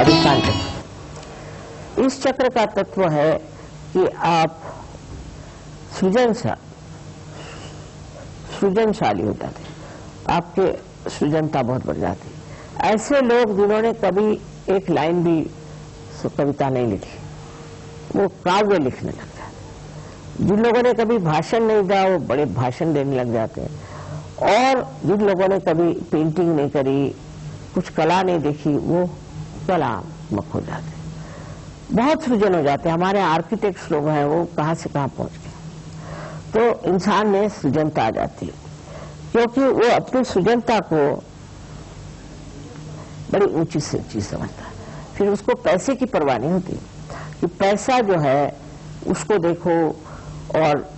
स्वादिष्टान चक्र। इस चक्र का तत्व है कि आप सृजनशाली हो जाते, आपके सृजनता बहुत बढ़ जाती। ऐसे लोग जिन्होंने कभी एक लाइन भी कविता नहीं लिखी, वो काव्य लिखने लग जाते। जिन लोगों ने कभी भाषण नहीं दिया, वो बड़े भाषण देने लग जाते हैं। और जिन लोगों ने कभी पेंटिंग नहीं करी, कुछ कला नहीं देखी, वो कलात्मक हो जाते, बहुत सृजन हो जाते हैं। हमारे आर्किटेक्ट्स लोग हैं, वो कहाँ से कहाँ पहुंच गए। तो इंसान में सृजनता आ जाती है, क्योंकि वो अपनी सृजनता को बड़ी ऊंची चीज समझता है। फिर उसको पैसे की परवाह नहीं होती कि पैसा जो है उसको देखो और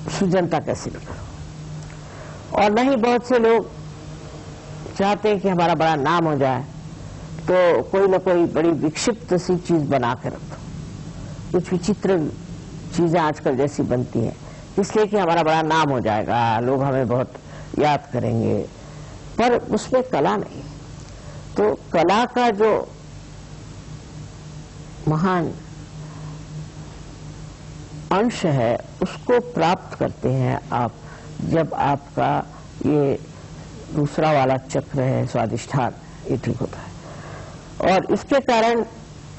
सृजनता कैसे भी करो। और नहीं, बहुत से लोग चाहते हैं कि हमारा बड़ा नाम हो जाए, तो कोई ना कोई बड़ी विक्षिप्त सी चीज बना कर रखो। कुछ विचित्र चीजें आजकल जैसी बनती हैं, इसलिए कि हमारा बड़ा नाम हो जाएगा, लोग हमें बहुत याद करेंगे, पर उसमें कला नहीं। तो कला का जो महान अंश है उसको प्राप्त करते हैं आप, जब आपका ये दूसरा वाला चक्र है स्वादिष्ठान, ये ठीक होता है। और इसके कारण,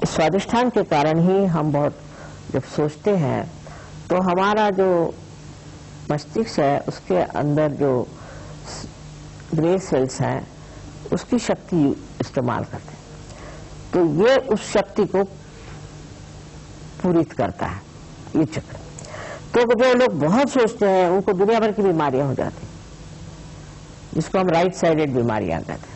स्वादिष्ठान के कारण ही हम बहुत जब सोचते हैं तो हमारा जो मस्तिष्क है उसके अंदर जो ग्रे सेल्स हैं उसकी शक्ति इस्तेमाल करते हैं। तो ये उस शक्ति को पूरित करता है ये चक्र। तो जो लोग बहुत सोचते हैं उनको दुनिया भर की बीमारियां हो जाती, जिसको हम राइट साइडेड बीमारियां कहते हैं।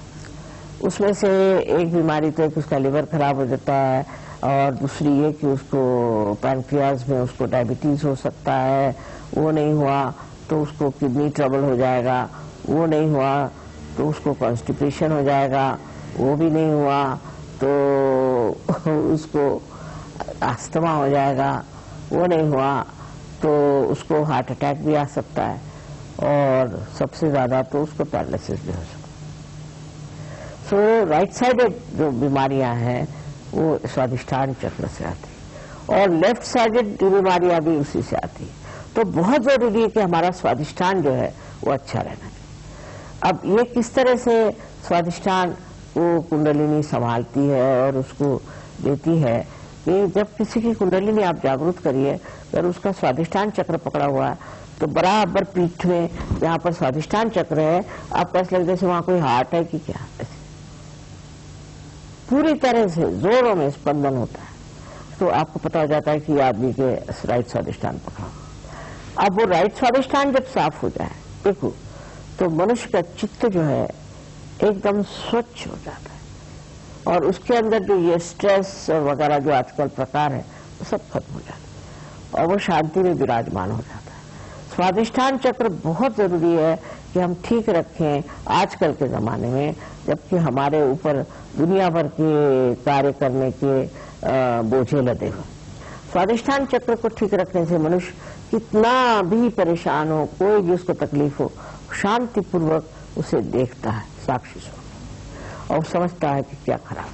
उसमें से एक बीमारी तो है कि उसका लिवर खराब हो जाता है, और दूसरी ये कि उसको पैनक्रियाज में उसको डायबिटीज हो सकता है, वो नहीं हुआ तो उसको किडनी ट्रबल हो जाएगा, वो नहीं हुआ तो उसको कॉन्स्टिपेशन हो जाएगा, वो भी नहीं हुआ तो उसको अस्थमा हो जाएगा, वो नहीं हुआ तो उसको हार्ट अटैक भी आ सकता है, और सबसे ज्यादा तो उसको पैरालिसिस भी हो सकता है। सो राइट साइडेड जो बीमारियां हैं वो स्वादिष्ठान चक्र से आती है, और लेफ्ट साइडेड बीमारियां भी उसी से आती है। तो बहुत जरूरी है कि हमारा स्वादिष्ठान जो है वो अच्छा रहना चाहिए। अब ये किस तरह से स्वादिष्ठान वो कुंडलिनी संभालती है और उसको देती है कि जब किसी की कुंडलिनी आप जागृत करिए, अगर उसका स्वादिष्ठान चक्र पकड़ा हुआ है तो बराबर पीठ में जहाँ पर स्वादिष्ठान चक्र है, आपको ऐसा लगता है जैसे वहां कोई हार्ट है कि क्या, पूरी तरह से जोरों में स्पंदन होता है। तो आपको पता हो जाता है कि आदमी के राइट स्वादिष्ठान पकड़ा। अब वो राइट स्वादिष्ठान जब साफ हो जाए, देखो, तो मनुष्य का चित्त जो है एकदम स्वच्छ हो जाता है, और उसके अंदर जो ये स्ट्रेस और वगैरह जो आजकल प्रकार है वो सब खत्म हो जाता है, और वो शांति में विराजमान हो जाता है। स्वादिष्ठान चक्र बहुत जरूरी है कि हम ठीक रखें आजकल के जमाने में, जबकि हमारे ऊपर दुनिया भर के कार्य करने के बोझे लदे हुए। स्वादिष्ठान चक्र को ठीक रखने से मनुष्य कितना भी परेशान हो, कोई भी उसको तकलीफ हो, शांतिपूर्वक उसे देखता है साक्षी स्वरूप, और समझता है कि क्या खराब।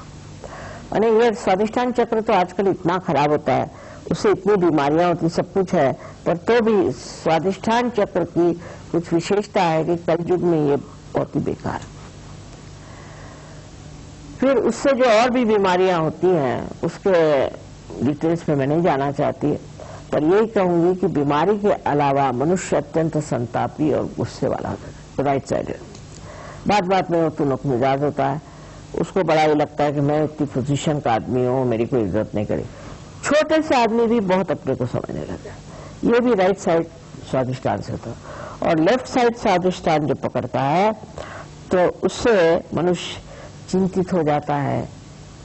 अरे ये स्वादिष्ठान चक्र तो आजकल इतना खराब होता है, उससे इतनी बीमारियां होती, सब कुछ है, पर तो भी स्वादिष्ठान चक्र की कुछ विशेषता है कि कलयुग में ये बहुत ही बेकार है। फिर उससे जो और भी बीमारियां होती हैं उसके डिटेल्स में मैं नहीं जाना चाहती, पर यही कहूंगी कि बीमारी के अलावा मनुष्य अत्यंत संतापी और गुस्से वाला होता है, तो राइट साइड। बात बात में वो तुनक मिजाज होता है, उसको बड़ा ये लगता है कि मैं इतनी पोजीशन का आदमी हूँ, मेरी कोई इज्जत नहीं करी। छोटे से आदमी भी बहुत अपने को समझने लगता है। ये भी राइट साइड स्वादिष्ठान से होता है। और लेफ्ट साइड स्वादिष्ठान जो पकड़ता है तो उससे मनुष्य चिंतित हो जाता है,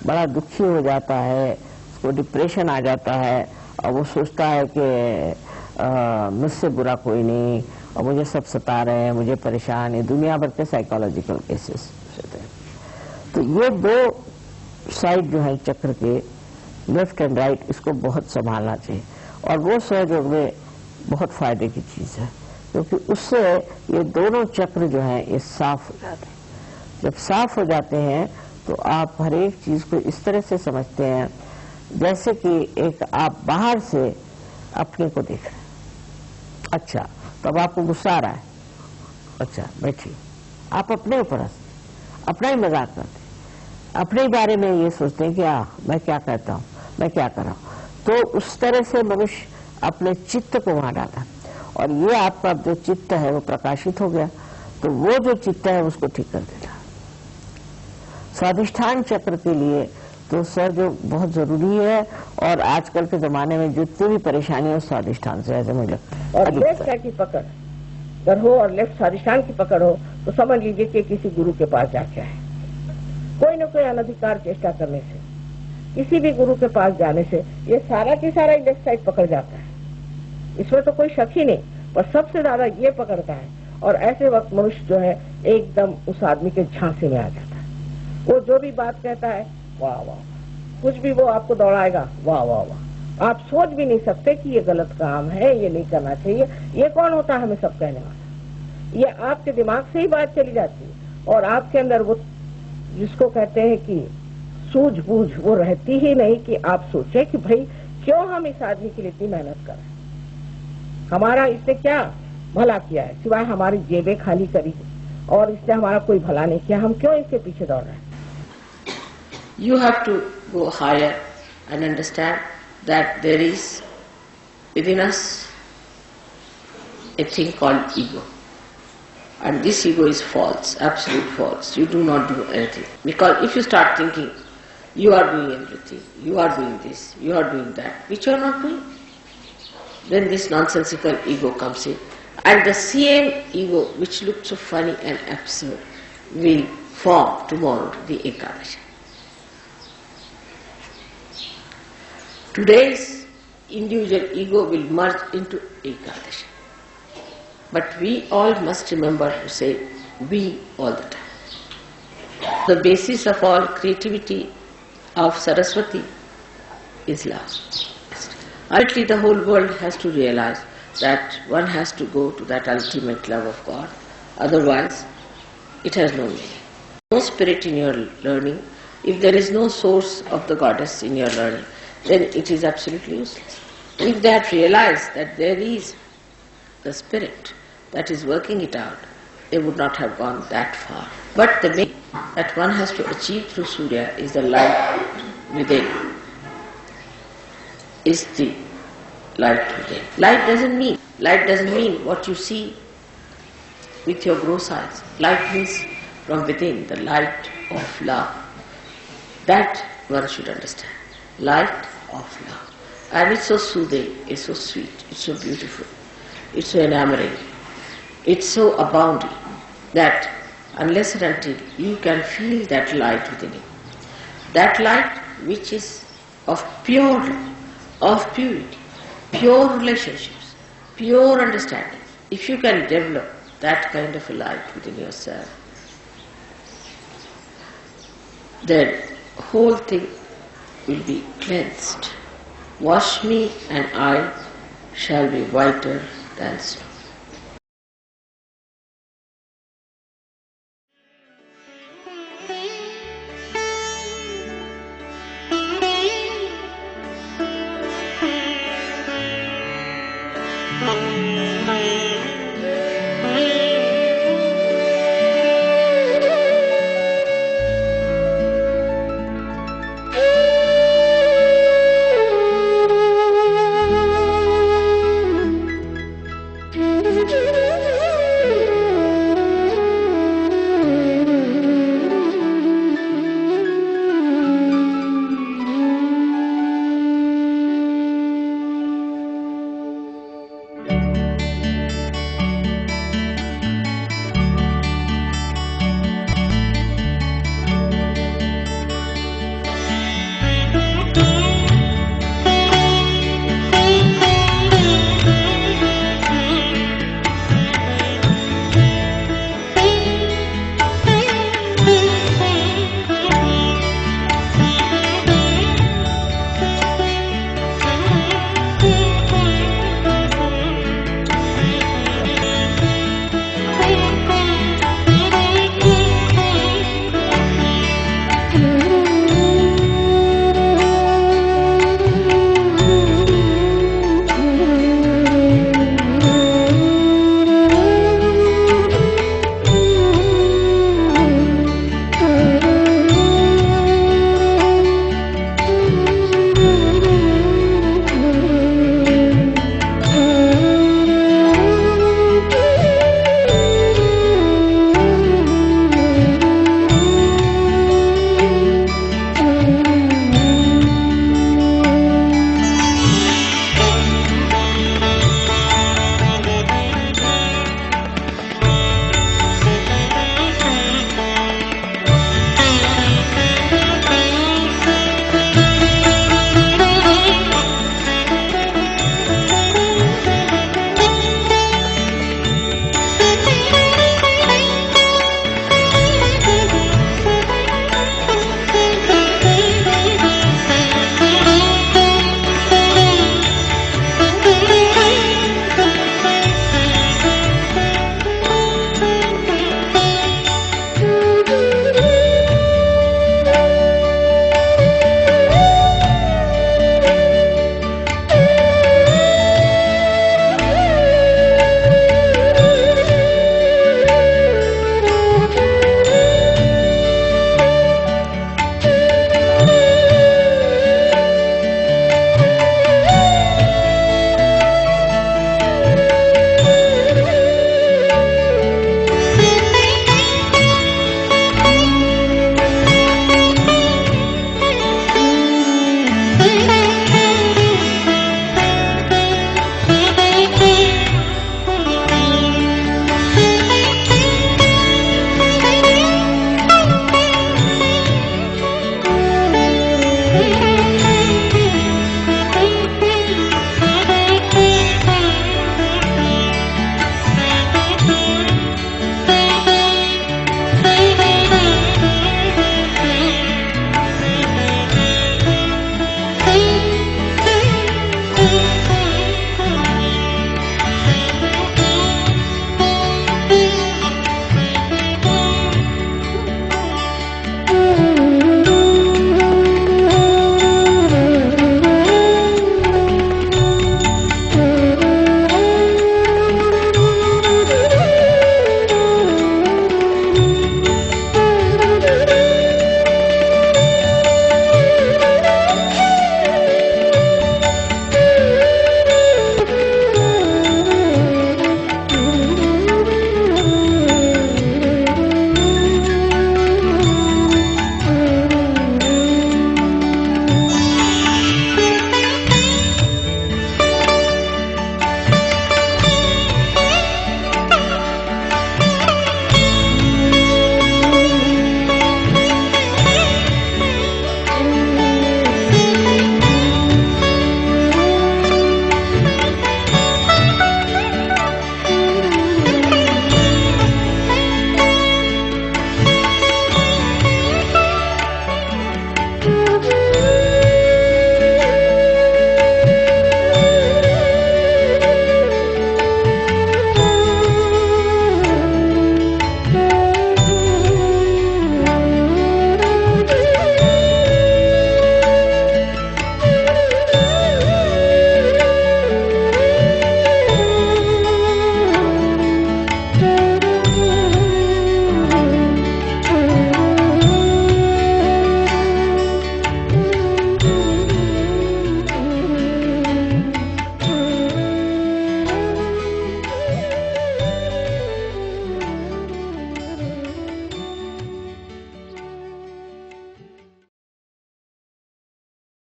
बड़ा दुखी हो जाता है, उसको डिप्रेशन आ जाता है, और वो सोचता है कि मुझसे बुरा कोई नहीं, और मुझे सब सता रहे हैं, मुझे परेशान है। दुनिया भर के साइकोलॉजिकल केसेस होते हैं। तो ये दो साइड जो है चक्र के, लेफ्ट एंड राइट, इसको बहुत संभालना चाहिए, और वो सहयोग में बहुत फायदे की चीज है, क्योंकि उससे ये दोनों चक्र जो है ये साफ हो जाते हैं। जब साफ हो जाते हैं तो आप हर एक चीज को इस तरह से समझते हैं जैसे कि एक आप बाहर से अपने को देख रहे हैं। अच्छा, तो अब आपको गुस्सा आ रहा है, अच्छा बैठिए, आप अपने ऊपर हंसते, अपना ही मजाक करते, अपने ही बारे में ये सोचते हैं कि मैं क्या कहता हूँ, मैं क्या कर रहा हूँ। तो उस तरह से मनुष्य अपने चित्त को वहां डाला, और ये आपका जो चित्त है वो प्रकाशित हो गया, तो वो जो चित्त है उसको ठीक कर देता। स्वाधिष्ठान चक्र के लिए तो सर जो बहुत जरूरी है, और आजकल के जमाने में जितनी भी परेशानी है स्वाधिष्ठान से ऐसे मुझे लगता है। और लेफ्ट साइड की पकड़ अगर हो और लेफ्ट स्वाधिष्ठान की पकड़ हो तो समझ लीजिए कि किसी गुरु के पास जाके आए। कोई न कोई अनधिकार चेष्टा करने से, किसी भी गुरु के पास जाने से ये सारा की सारा लेफ्ट साइड पकड़ जाता है, इसमें तो कोई शक ही नहीं। पर सबसे ज्यादा ये पकड़ता है, और ऐसे वक्त मनुष्य जो है एकदम उस आदमी के झांसे में आ जाता है। वो जो भी बात कहता है वाह वाह, कुछ भी वो आपको दौड़ाएगा वाह वाह वाह। आप सोच भी नहीं सकते कि ये गलत काम है, ये नहीं करना चाहिए। ये कौन होता है हमें सब कहने वाला? ये आपके दिमाग से ही बात चली जाती है, और आपके अंदर वो जिसको कहते हैं कि सूझबूझ वो रहती ही नहीं कि आप सोचे कि भाई क्यों हम इस आदमी के लिए इतनी मेहनत कर रहे हैं, हमारा इसने क्या भला किया है सिवाय हमारी जेबें खाली करी, और इसने हमारा कोई भला नहीं किया, हम क्यों इसके पीछे दौड़ रहे हैं? You have to go higher and understand that there is within us a thing called ego. And this ego is false, absolute false. You do not do anything. Because if you start thinking, you are doing everything, you are doing this, you are doing that, which you are not doing, then this nonsensical ego comes in. And the same ego, which looked so funny and absurd, will form tomorrow the Ekadashi. Today's individual ego will merge into Ekadashi. But we all must remember to say we all the time. The basis of all creativity of Saraswati is love. Ultimately, the whole world has to realize that one has to go to that ultimate love of God. Otherwise, it has no meaning. No spirit in your learning. If there is no source of the goddess in your learning, then it is absolutely useless. If they had realized that there is the spirit that is working it out, they would not have gone that far. But the main that one has to achieve through Surya is the light within. Is the light within. Light doesn't mean what you see with your gross eyes. Light means from within, the light of love. That one should understand. Light of love. And it's so soothing, it's so sweet, it's so beautiful, it's so enamoring, it's so abounding that unless and until you can feel that light within you, that light which is of pure love, of purity, pure relationships, pure understanding, if you can develop that kind of a light within yourself, then whole thing will be cleansed. Wash me and I shall be whiter than snow.